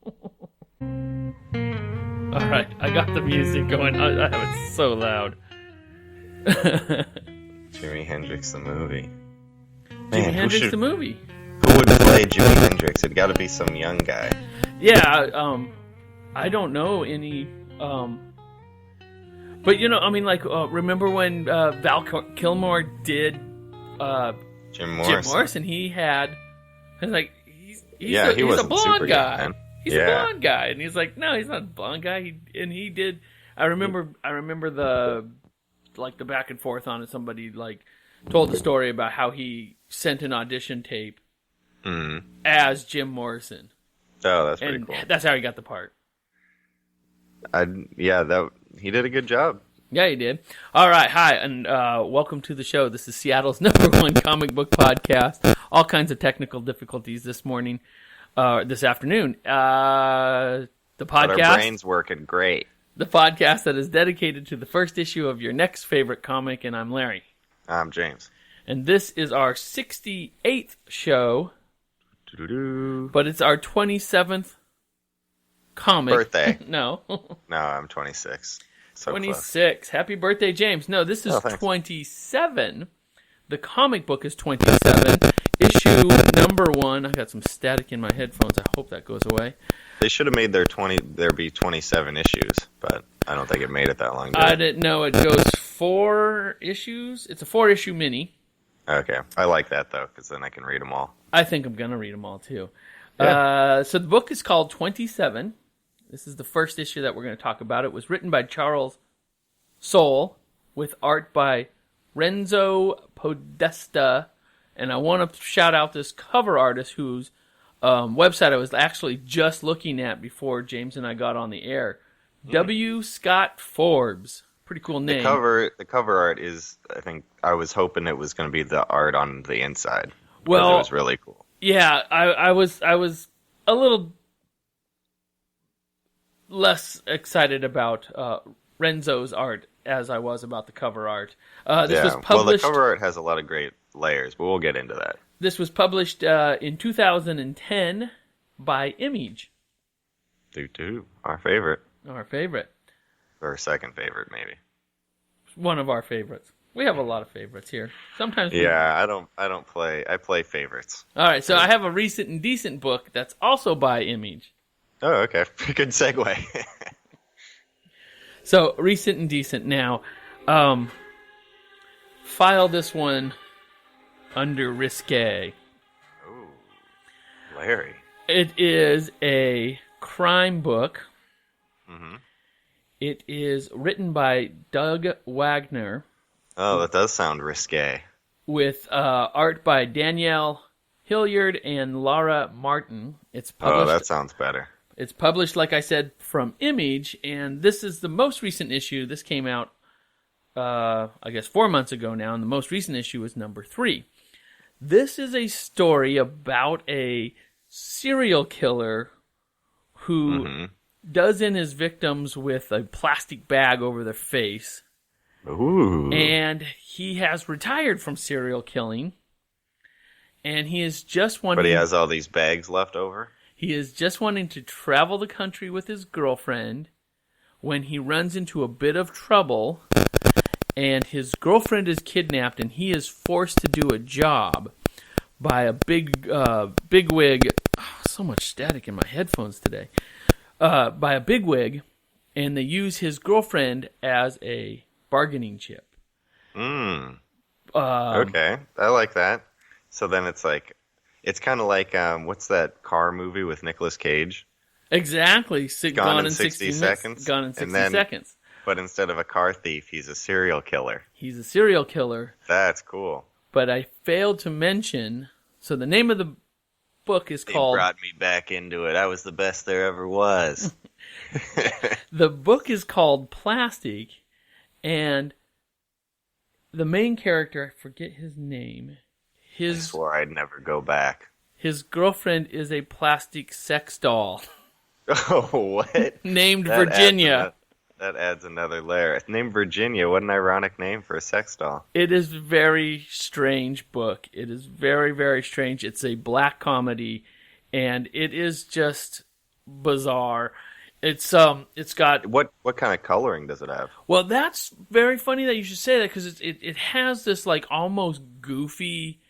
All right, I got the music going. I have it so loud. Jimi Hendrix the movie. Jimi Hendrix the movie. Who would play Jimi Hendrix? It'd got to be some young guy. Yeah, I don't know any. But remember when Val Kilmer did Jim Morrison? He had, he's he a wasn't blonde super guy. young, man. He's a blonde guy, and he's like, no, he's not a blonde guy. He did. I remember the back and forth on it. Somebody told the story about how he sent an audition tape as Jim Morrison. Oh, that's pretty cool. That's how he got the part. He did a good job. Yeah, he did. All right, hi, and welcome to the show. This is Seattle's #1 comic book podcast. All kinds of technical difficulties this afternoon. The podcast. But our brain's working great. The podcast that is dedicated to the first issue of your next favorite comic, and I'm Larry. I'm James. And this is our 68th show, Doo-doo-doo. but it's our 27th comic. Birthday. No. No, I'm 26. So 26. Close. Happy birthday, James. No, this is 27. The comic book is 27. Issue number 1. I got some static in my headphones. I hope that goes away. They should have made there be 27 issues, but I don't think it made it that long. I didn't know. It goes 4 issues. It's a 4-issue mini. Okay. I like that, though, because then I can read them all. I think I'm going to read them all, too. Yeah. So the book is called 27. This is the first issue that we're going to talk about. It was written by Charles Soule with art by Renzo Podesta. And I want to shout out this cover artist whose website I was actually just looking at before James and I got on the air. W.Scott Forbes. Pretty cool name. The cover art is, I think, I was hoping it was going to be the art on the inside. Well, it was really cool. Yeah, I was a little less excited about Renzo's art as I was about the cover art. This was published. Well, the cover art has a lot of great layers, but we'll get into that. This was published in 2010 by Image. Our favorite. Our favorite. Or second favorite, maybe. One of our favorites. We have a lot of favorites here. Sometimes. I don't play. I play favorites. All right, so I have a recent and decent book that's also by Image. Oh, okay. Good segue. So, recent and decent. Now, file this one under risque. Ooh, Larry. It is a crime book. Mm-hmm. It is written by Doug Wagner. Oh, that does sound risque. With art by Danielle Hilliard and Laura Martin. It's published. Oh, that sounds better. It's published, like I said, from Image, and this is the most recent issue. This came out, I guess, 4 months ago now, and the most recent issue is number 3. This is a story about a serial killer who does in his victims with a plastic bag over their face. Ooh. And he has retired from serial killing, and he is just wanting... But he has all these bags left over? He is just wanting to travel the country with his girlfriend when he runs into a bit of trouble, and his girlfriend is kidnapped, and he is forced to do a job by a bigwig. Oh, so much static in my headphones today. By a bigwig, and they use his girlfriend as a bargaining chip. Okay, I like that. So then it's like, it's kind of like, what's that car movie with Nicolas Cage? Exactly. Gone in 60 Seconds. Gone in 60 seconds. But instead of a car thief, he's a serial killer. He's a serial killer. That's cool. But I failed to mention, so the name of the book is called... They brought me back into it. I was the best there ever was. The book is called Plastic, and the main character, I forget his name. I swore I'd never go back. His girlfriend is a plastic sex doll. Oh, what? Named Virginia. That adds another layer. Named Virginia, what an ironic name for a sex doll. It is a very strange book. It is very, very strange. It's a black comedy, and it is just bizarre. It's got What kind of coloring does it have? well, that's very funny that you should say that because it has this like almost goofy.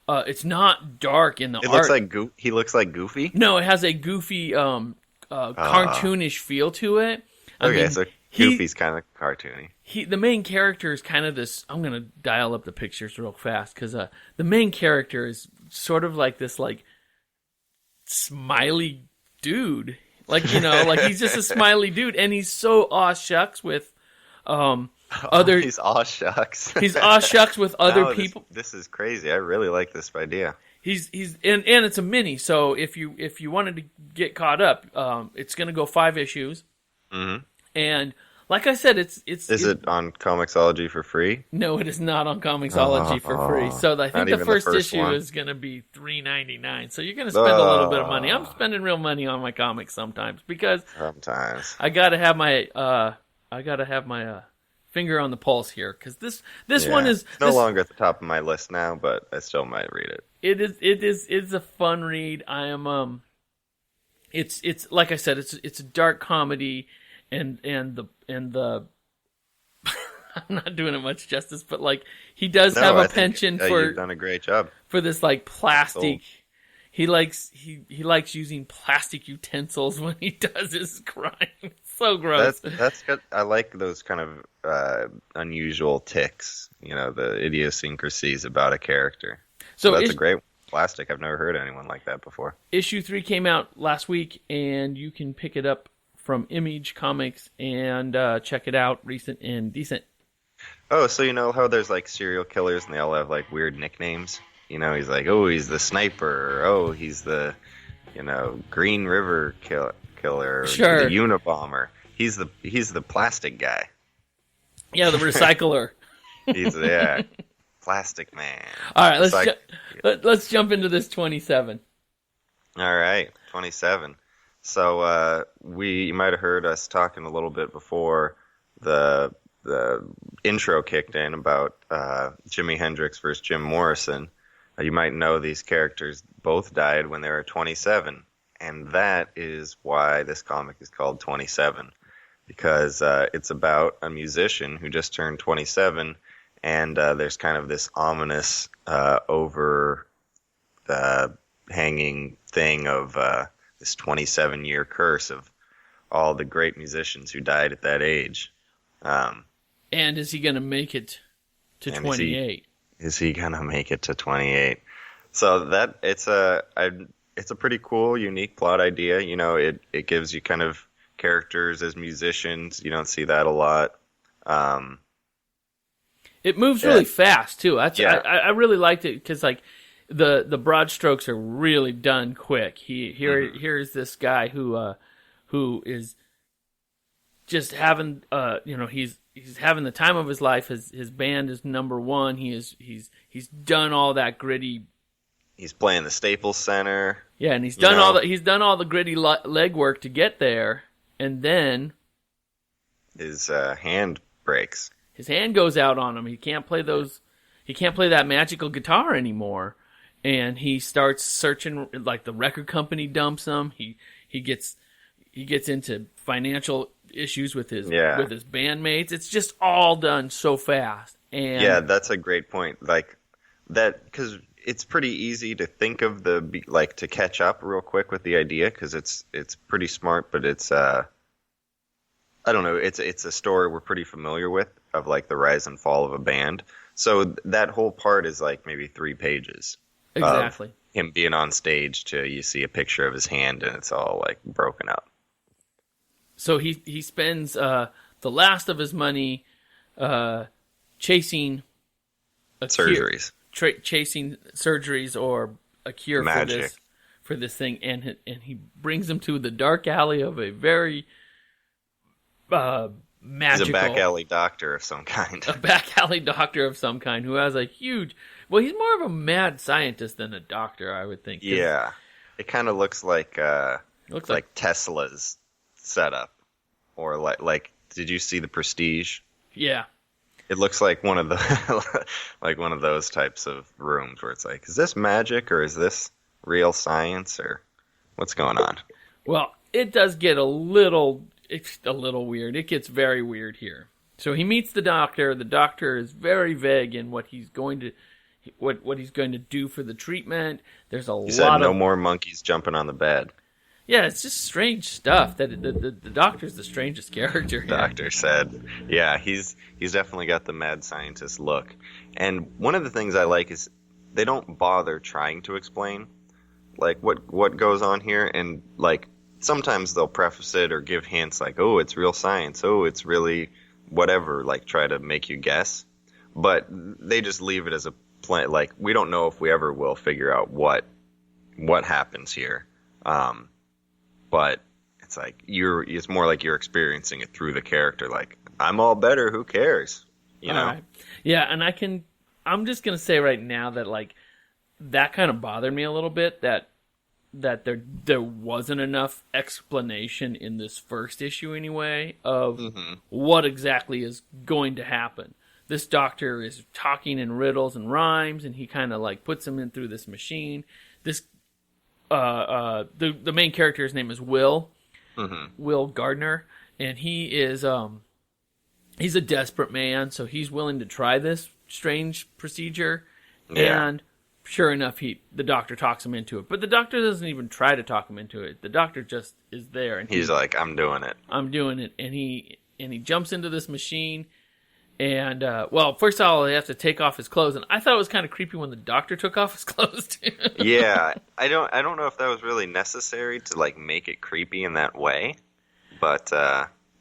It's not dark in the It art. looks like he looks like Goofy. No, it has a goofy, cartoonish feel to it. I mean, So Goofy's kind of cartoony. The main character is kind of this. I'm gonna dial up the pictures real fast because the main character is sort of like this like smiley dude, like like he's just a smiley dude, and he's so aw shucks with other. He's aw shucks. He's aw shucks with other people. This is crazy. I really like this idea. He's and it's a mini, so if you wanted to get caught up, it's gonna go 5 issues, and like I said, it's. Is it on Comixology for free? No, it is not on Comixology for free. So I think the first issue is going to be $3.99. So you're going to spend a little bit of money. I'm spending real money on my comics sometimes because I got to have my finger on the pulse here because this one is no longer at the top of my list now, but I still might read it. It's a fun read. I am it's like I said, it's a dark comedy and the I'm not doing it much justice, but like he does have a penchant for. You've done a great job for this like plastic. He likes using plastic utensils when he does his crime. It's so gross. That's good. I like those kind of unusual ticks. The idiosyncrasies about a character. So that's a great plastic. I've never heard anyone like that before. Issue 3 came out last week, and you can pick it up from Image Comics and check it out. Recent and decent. Oh, so you know how there's like serial killers and they all have like weird nicknames? He's like, oh, he's the sniper. Oh, he's the, Green River killer. Sure. The Unabomber. He's the plastic guy. Yeah, the recycler. He's plastic man. All right, let's jump into this 27. All right, 27. So you might have heard us talking a little bit before the intro kicked in about Jimi Hendrix versus Jim Morrison. You might know these characters both died when they were 27, and that is why this comic is called 27, because it's about a musician who just turned 27, and there's kind of this ominous over the hanging thing of this 27-year curse of all the great musicians who died at that age. And is he going to make it to 28? Is he going to make it to 28? So that it's a pretty cool, unique plot idea. It gives you kind of characters as musicians. You don't see that a lot. It moves really fast too. I really liked it because like the broad strokes are really done quick. Here's this guy who is just having he's having the time of his life. His band is number one. He's done all that gritty. He's playing the Staples Center. Yeah, and he's done all the gritty legwork to get there, and then his hand breaks. His hand goes out on him. He can't play that magical guitar anymore, and he starts searching. Like the record company dumps him. He gets into financial issues with his bandmates. It's just all done so fast. And yeah, that's a great point. Like that, because it's pretty easy to think of to catch up real quick with the idea, because it's pretty smart, but it's I don't know. It's a story we're pretty familiar with of like the rise and fall of a band. So that whole part is like maybe 3 pages. Exactly. Him being on stage to you see a picture of his hand and it's all like broken up. So he spends the last of his money chasing surgeries, chasing surgeries or a cure for this thing, and he brings him to the dark alley of a very magical. He's a back alley doctor of some kind. A back alley doctor of some kind who has a huge. Well, he's more of a mad scientist than a doctor, I would think. Yeah, it kind of looks like Tesla's setup, or like did you see the Prestige? Yeah, it looks like one of the like one of those types of rooms where it's like, is this magic or is this real science or what's going on? Well, it does get it's a little weird. It gets very weird here. So he meets the doctor. The doctor is very vague in what he's going to do for the treatment. There's He said no more monkeys jumping on the bed. Yeah, it's just strange stuff. That the doctor's the strangest character here. Doctor said, yeah, he's definitely got the mad scientist look. And one of the things I like is they don't bother trying to explain like what goes on here, and like sometimes they'll preface it or give hints like, oh, it's real science, oh, it's really whatever, like try to make you guess. But they just leave it as a plan. Like, we don't know if we ever will figure out what happens here. But it's like it's more like you're experiencing it through the character. Like, I'm all better, who cares? You know? Right. Yeah, and I'm just gonna say right now that like that kind of bothered me a little bit, that there wasn't enough explanation in this first issue anyway of what exactly is going to happen. This doctor is talking in riddles and rhymes, and he kind of like puts them in through this machine. This the main character's name is Will. Will Gardner, and he is he's a desperate man, so he's willing to try this strange procedure. Yeah. And sure enough, the doctor talks him into it. But the doctor doesn't even try to talk him into it. The doctor just is there, and he's like, I'm doing it. I'm doing it, and he jumps into this machine. And, well, first of all, he has to take off his clothes. And I thought it was kind of creepy when the doctor took off his clothes, too. Yeah. I don't know if that was really necessary to, like, make it creepy in that way. But,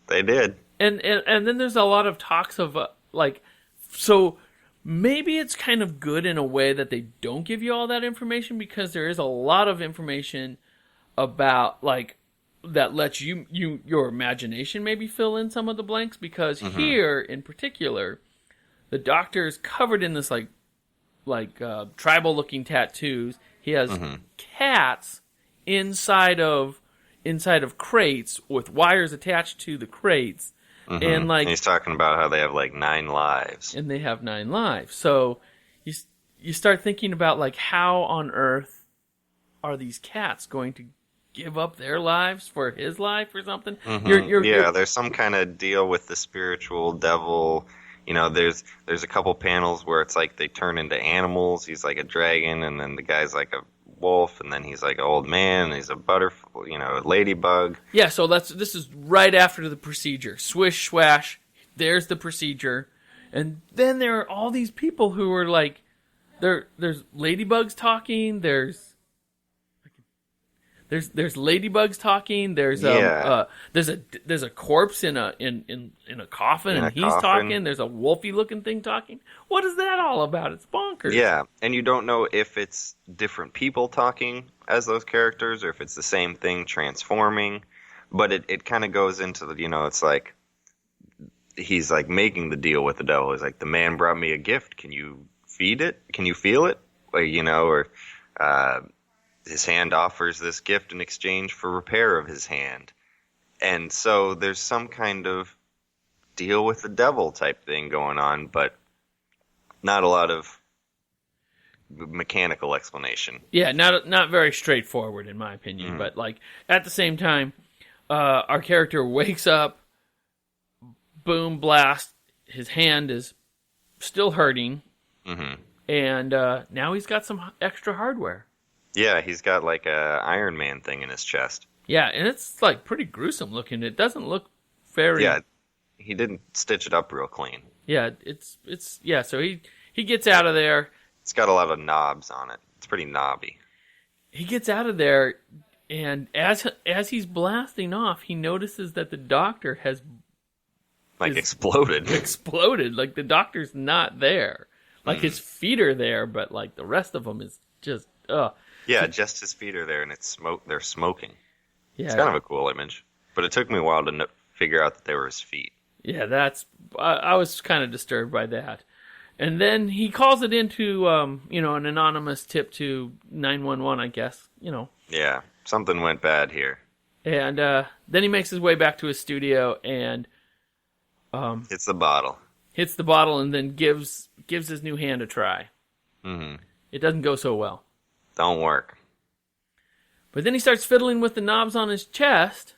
they did. And then there's a lot of talks of, like, so maybe it's kind of good in a way that they don't give you all that information, because there is a lot of information about, like, that lets your imagination maybe fill in some of the blanks, because here in particular, the doctor is covered in this like tribal looking tattoos. He has cats inside of crates with wires attached to the crates, and like he's talking about how they have like 9 lives, and they have 9 lives. So you start thinking about like, how on earth are these cats going to give up their lives for his life or something? There's some kind of deal with the spiritual devil. You know, there's a couple panels where it's like they turn into animals. He's like a dragon, and then the guy's like a wolf, and then he's like an old man, and he's a butterfly, a ladybug. Yeah, so this is right after the procedure. Swish, swash, there's the procedure. And then there are all these people who are like, there's ladybugs talking, there's ladybugs talking. There's a corpse in a coffin, and he's talking. There's a wolfy looking thing talking. What is that all about? It's bonkers. Yeah, and you don't know if it's different people talking as those characters, or if it's the same thing transforming. But it kind of goes into the, it's like he's like making the deal with the devil. He's like, the man brought me a gift. Can you feed it? Can you feel it? Or his hand offers this gift in exchange for repair of his hand. And so there's some kind of deal with the devil type thing going on, but not a lot of mechanical explanation. Yeah, not very straightforward in my opinion, but like at the same time, our character wakes up, boom, blast, his hand is still hurting, and now he's got some extra hardware. Yeah, he's got like a Iron Man thing in his chest. Yeah, and it's like pretty gruesome looking. It doesn't look very... Yeah, he didn't stitch it up real clean. Yeah, so he gets out of there. It's got a lot of knobs on it. It's pretty knobby. He gets out of there, and as he's blasting off, he notices that the doctor has... exploded. Exploded. Like, the doctor's not there. Like, his feet are there, but like the rest of him is just... Yeah, just his feet are there, and they're smoking. Yeah. It's kind of a cool image. But it took me a while to figure out that they were his feet. Yeah, I was kind of disturbed by that. And then he calls it into, an anonymous tip to 911, I guess, Yeah, something went bad here. And then he makes his way back to his studio and... hits the bottle. Hits the bottle and then gives his new hand a try. It doesn't go so well. Don't work. But then he starts fiddling with the knobs on his chest,